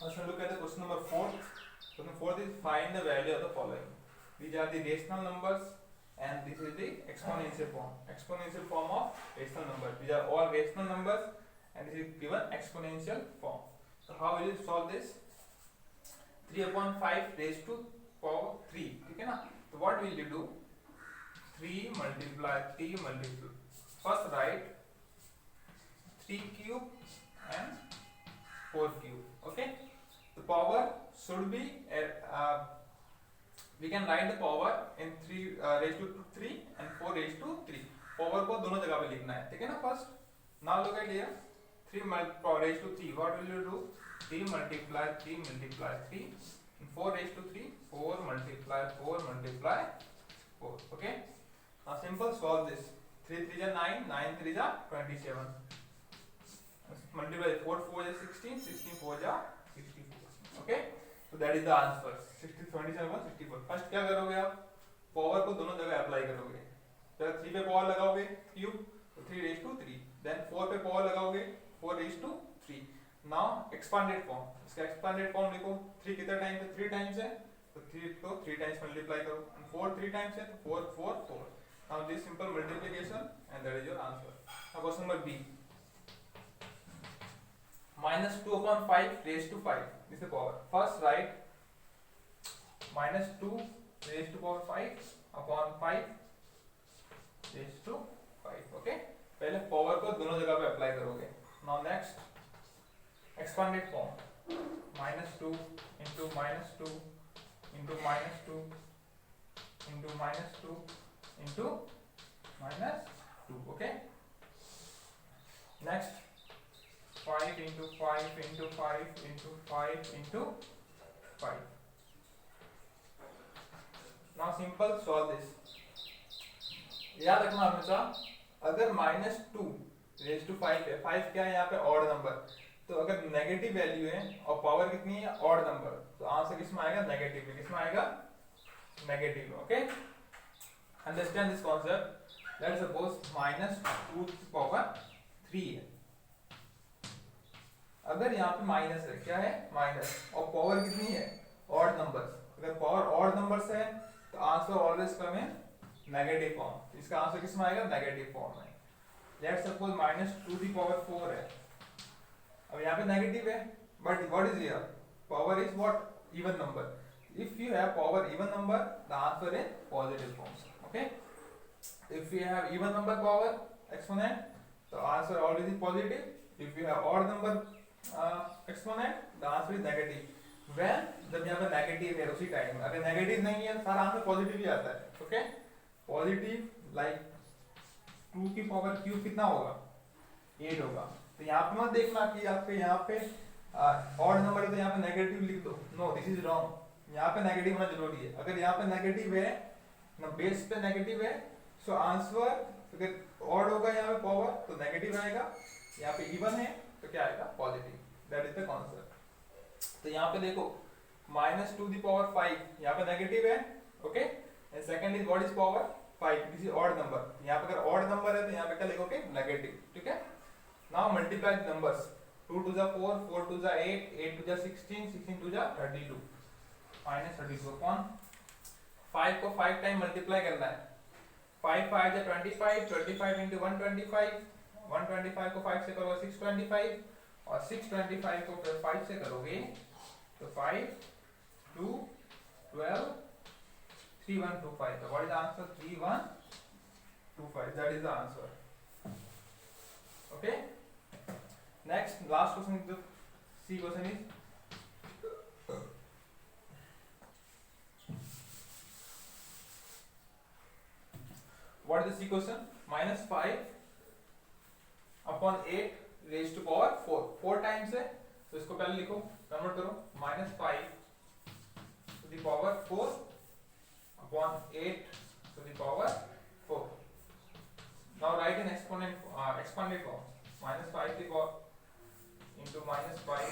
Let's look at the question number 4. Question 4 is find the value of the following. These are the rational numbers and this is the exponential form. Exponential form of rational numbers. These are all rational numbers and this is given exponential form. So how will you solve this? 3 upon 5 raised to power 3. ठीक है ना? So what will you do? 3 multiply 3 multiply. First write 3 cube and 4 cube. Okay? The power should be we can write the power in 3 raised to 3 and 4 raised to 3. Power को दोनों जगह पे लिखना है. ठीक है ना? First now look at here 3 raised to 3. What will you do? 3 multiply 3 multiply 3 and 4 raised to 3 4 multiply 4 multiply 4. Okay? Now simple solve this. 3 3 is 9 9 3 is 27. Multiply 4 4 is 16 16 4 is 64. Okay? So that is the answer. 27 64. First क्या करोगे आप? Power को दोनों जगह apply करोगे. पहले 3 पे power लगाओगे क्यूब तो 3 raised to 3. देन 4 पे पावर लगाओगे 4 raised to 3. Now expanded form. इसका एक्सपांडेड फॉर्म लिखो. 3 कितना टाइम्स है? 3 टाइम्स है तो 3 को 3 टाइम्स मल्टीप्लाई करो. 4 3 टाइम्स है तो 4 4 4. Now this simple multiplication and that is your answer. Now question number B. -2 upon 5 raised to 5. This is the power. First write -2 raised to power 5 upon 5 raised to 5. Okay? पहले power को दोनों जगह पे apply करोगे. Now next expanded form. -2 into -2 into -2 into -2 into -2. Okay? Next 5 into 5 into 5 into 5 into 5. Now simple solve this. याद रखना हमेशा अगर -2 raised to 5 है. 5 क्या है यहाँ पे? Odd number. तो अगर नेगेटिव वैल्यू है और पावर कितनी है? Odd number. तो आंसर किसमें आएगा? नेगेटिव में. किसमें आएगा? नेगेटिव में. Okay? Understand this concept. Let's suppose -2 की पावर 3 है. अगर यहाँ पे माइनस है, क्या है? माइनस. और पावर कितनी है? Odd numbers. अगर पावर ऑड नंबर्स है तो आंसर ऑलवेज कम है नेगेटिव फॉर्म. इसका आंसर किसमें आएगा? नेगेटिव फॉर्म में. लेट्स सपोज -2 की पावर 4 है. अब यहाँ पे नेगेटिव है but what is here? Power is what? Even number. If you have power even number the answer is positive form. Okay? If you have even number power exponent तो answer always is positive. If you have odd number exponent the answer is negative. When जब यहाँ पे negative है उसी time. अगर negative नहीं है सारा आंसर पॉजिटिव ही आता है. ओके? पॉजिटिव लाइक 2 की पावर क्यूब कितना होगा? 8 होगा. तो यहाँ पे मत देखना कि आपके यहाँ पे ऑड नंबर है तो यहाँ पे नेगेटिव लिख दो. No, this is wrong. यहाँ पे नेगेटिव होना जरूरी है. अगर यहाँ पे नेगेटिव है ना, बेस पे नेगेटिव है, सो आंसर अगर ऑड होगा यहाँ पे पावर तो नेगेटिव आएगा. यहाँ पे इवन है तो क्या आएगा? Positive. That is the concept. तो यहाँ पे देखो -2 दी पावर 5 यहाँ पे नेगेटिव है. Okay? And second is what is power 5. This is odd number. यहाँ पे अगर ऑड नंबर है तो यहाँ पे क्या लिखोगे? नेगेटिव. ठीक है? Now multiply the numbers. 2 2 4 4 2 8 8 2 16 16 2 32 -32 upon 5 को 5 टाइम मल्टीप्लाई करना है. 5 5 25 25 into 125 125 को 5 से करोगे 625 और 625 को फिर 5 से करोगे तो 5 2 12 3125. So what is the answer? 3125. That is the answer. Okay? Next, last question is the C question is what is the C question? -5 upon 8 raised to power 4. 4 times है तो इसको पहले लिखो, कन्वर्ट करो. -5 to the power 4 upon 8 to the power 4. Now write in expanded form. -5 to the power into -5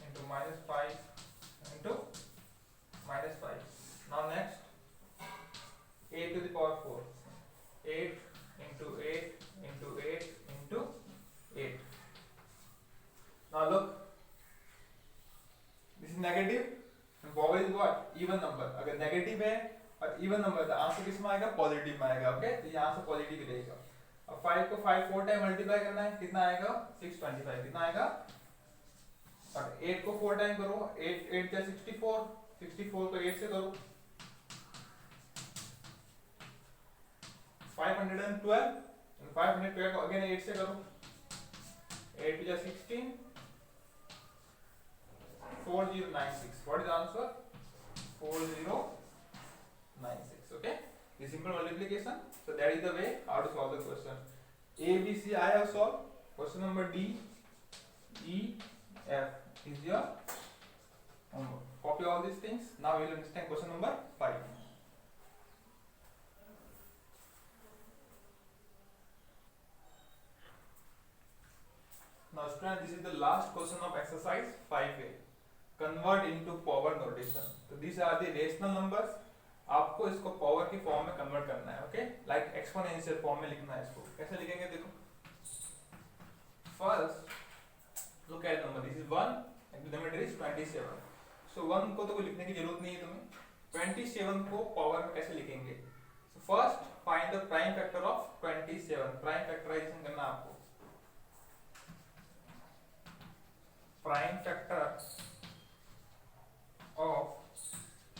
into -5 into -5. Now next 8 to the power 4. 8 into 8 into 8 into 8. Now look, negative power is what even number, अगर negative है और even number तो answer किस में आएगा positive में आएगा। Okay तो यहाँ से पॉजिटिव ही रहेगा। अब 5 को 5 4 टाइम मल्टीप्लाई करना है, कितना आएगा 625, कितना आएगा। और 8 को 4 टाइम करो, 8 8 क्या 64, 64 को 8 से करो 512, 512 को अगेन 8 से करो, 8 जा 16, 4096, what is the answer 4096। okay, the simple multiplication, so that is the way how to solve the question. A B C I have solved, question number D E F is your homework. Copy all these things. Now we will understand question number 5. Now student, this is the last question of exercise 5A. Convert into power notation. So these are the rational numbers. आपको इसको power की form में convert करना है। Okay, like exponential form में लिखना है। इसको कैसे लिखेंगे देखो, first look at number, this is 1 and denominator is 27। सो 1 को तो कोई लिखने की जरूरत नहीं है तुम्हें, 27 को पावर में कैसे लिखेंगे। So first find the prime factor of 27, prime factorisation करना आपको। प्राइम फैक्टर ऑफ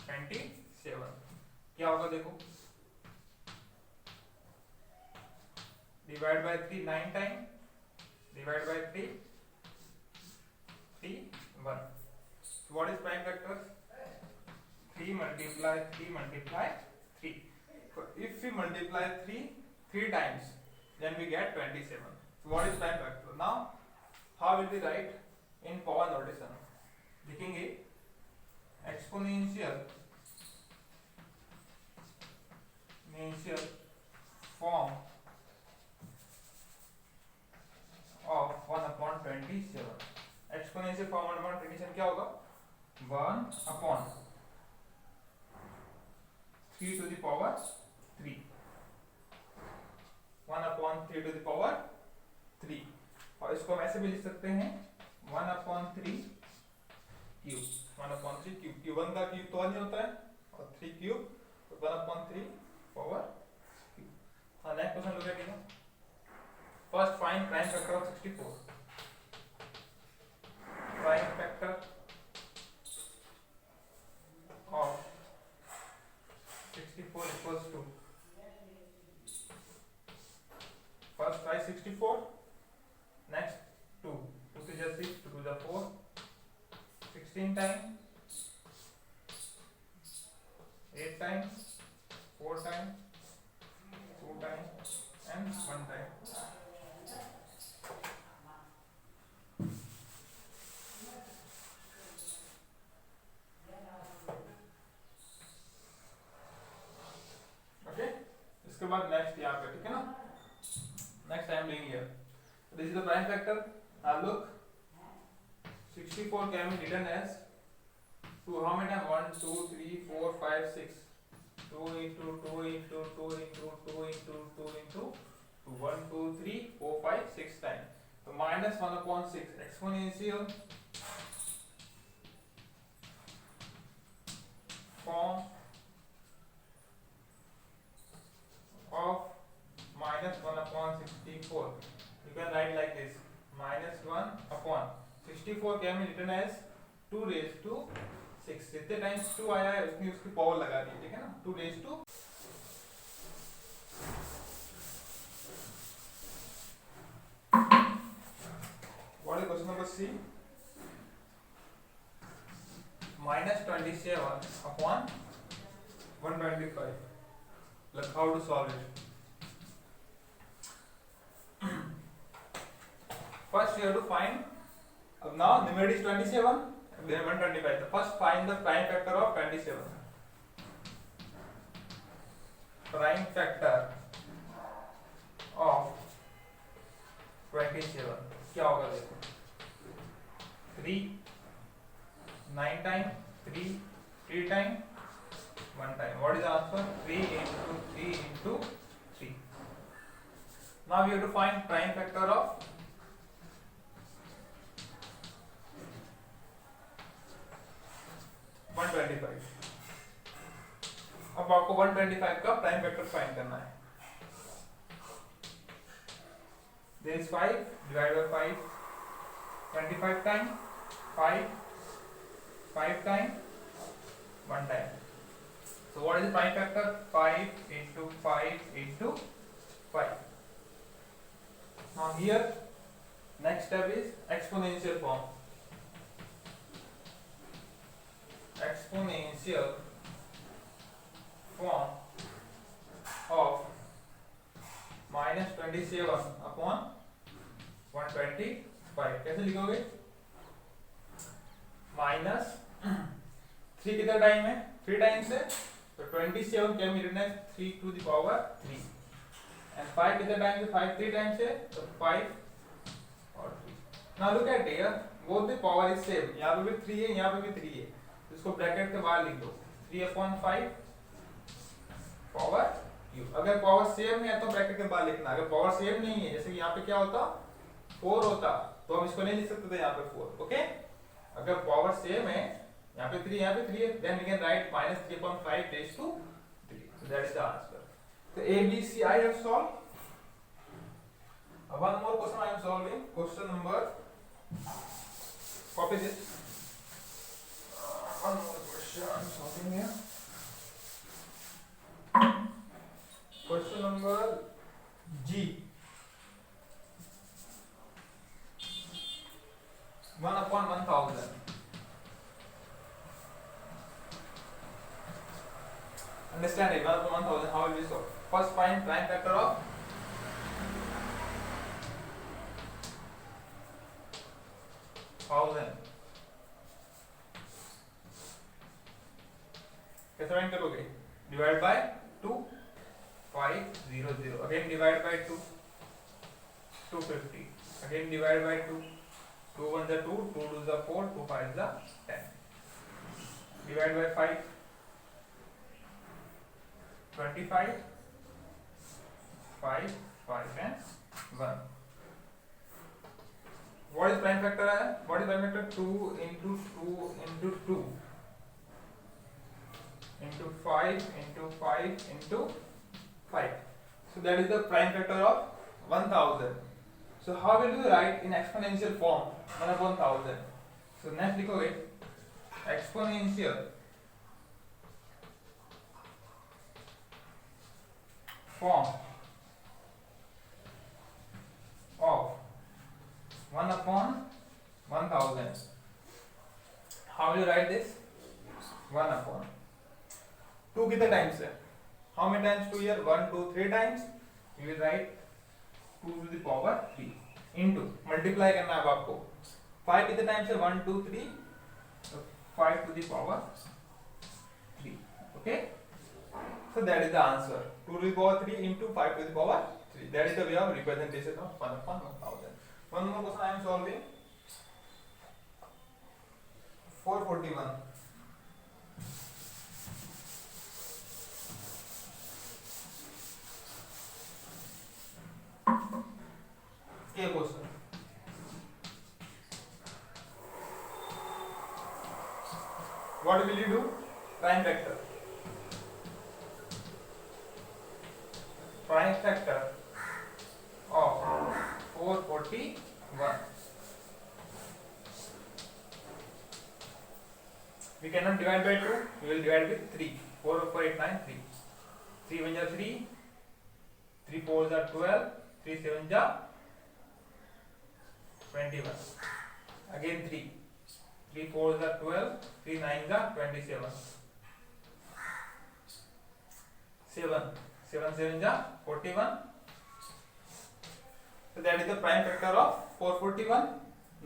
27 क्या होगा देखो, divide by 3 9 time, divide by 3 3 1। What is prime factor, 3 multiply 3 multiply 3। So if we multiply 3 times then we get 27। So what is prime factor? Now how will we write in power notation? लिखेंगे exponential form of 1/27। Exponential form 1/27 क्या होगा, 1/3 to the power 3, 1/3 to the power 3। और इसको हम ऐसे भी लिख सकते हैं 1/3 क्यूब, 1/3 क्यूब, क्यूब 1 का क्यूब तो नहीं होता है और 3 क्यूब तो 1/3 पावर क्यूब। हाँ next question look at it. First find prime factor of 64। Prime factor of 64 equals to, first try 64, next 2 2 to 6, 2 to 4, 16 times, 8 times, 4 times, 2 times and 1 time। इसके बाद नेक्स्ट यहाँ पे, ठीक है ना, नेक्स्ट टाइम लेंगे here. This is the prime factor. Now look 64 can be written as 2 how many times, 1 2 3 4 5 6, 2 into 2 into 2 into 2 into 2 into 1 2 3 4 5 6 times। तो minus 1/6 exponential form of minus 1/64। You can write like this, minus 1/64 can be written as 2 raised to 6। जितने times 2 आया है उसने उसकी power लगा दी, ठीक है ना, 2 raised to। What is question number C? minus 27/125। Look how to solve it. First you have to find, now numerator is 27 then 125, so first find the prime factor of 27। prime factor of 27 क्या होगा देखो, 3 9 time, 3 time, 1 time। what is the answer, 3 into 3 into 3। now we have to find prime factor of अब आपको 125 का prime factor find करना है। There is 5 divided by 5, 25 time, 5 time, 1 time. So what is the prime factor? 5 into 5 into 5. Now here next step is exponential form. Exponential form of minus 27 upon 125 कैसे लिखोगे? Minus 3 कितना time है? 3 times है, तो 27 can be written as 3 to the power 3 and 5 कितना time है? 5 3 times है, तो 5 और 3. Now look at here, both the power is same. यहाँ पे भी 3 है, यहाँ पे भी 3 है, इसको ब्रैकेट के बाहर लिख दो 3/5 पावर क्यूब. अगर पावर सेम है तो ब्रैकेट के बाहर लिखना. अगर पावर सेम नहीं है, जैसे कि यहाँ पे क्या होता 4 होता, तो हम इसको नहीं लिख सकते थे यहाँ पे 4. ओके, अगर पावर सेम है, यहाँ पे 3 यहाँ पे 3 है, then we can write minus 3/5 raised to 3. So that is the answer. So A, B, C I have solved. One more question I am solving. Question number, copy this. One more question I am solving here. Question number G. 1/1000. Understand it? 1/1000. How will we solve? First, find prime factor of 1000. कैसे find करोगे? Divide by 2 500. Again divide by 2 250. Again divide by 2 2 1 is 2, 2 2 is 4, 2 5 is 10. Divide by 5 25 5 5 and 1. What is prime factor? What is prime factor? 2 into 2 into 2 into 5 into 5 into 5. So that is the prime factor of 1000. So how will you write in exponential form 1/1000? So next लिखोगे exponential form of 1/1000. How will you write this? 1/2 कितने times है? How many times 2 here? 1 2 3 times. You will write 2 to the power 3 into multiply करना है अब आपको. 5 कितने times है? 1 2 3, so 5 to the power 3. Okay, so that is the answer. 2 to the power 3 into 5 to the power 3. That is the way of representation of 1/1000. One more question I am solving. 441. A question. What will you do? Prime factor. Prime factor of 441. We cannot divide by 2. We will divide with 3. 4 4 8 9 3. 3 1 is 3. 3 4 is 12. 3 7 is 21. Again 3. 3 4 is 12. 3 9 is 27. 7 7 7 is 41. So that is the prime factor of 441.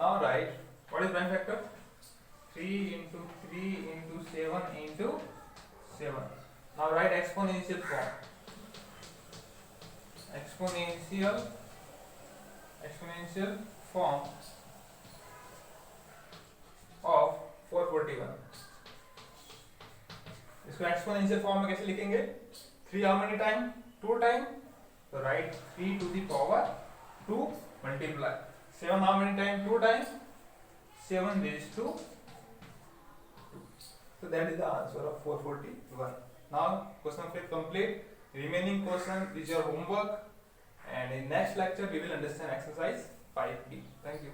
Now write what is prime factor? 3 into 3 into 7 into 7. Now write exponential form. Exponential form of 441. इसको exponential form में कैसे लिखेंगे? 3 how many time? 2 time. So write 3 to the power 2 multiply 7 how many time? 2 time. 7 raised to 2. So that is the answer of 441. Now question 5 complete. Remaining question is your homework, and in next lecture we will understand exercise 5b. Thank you.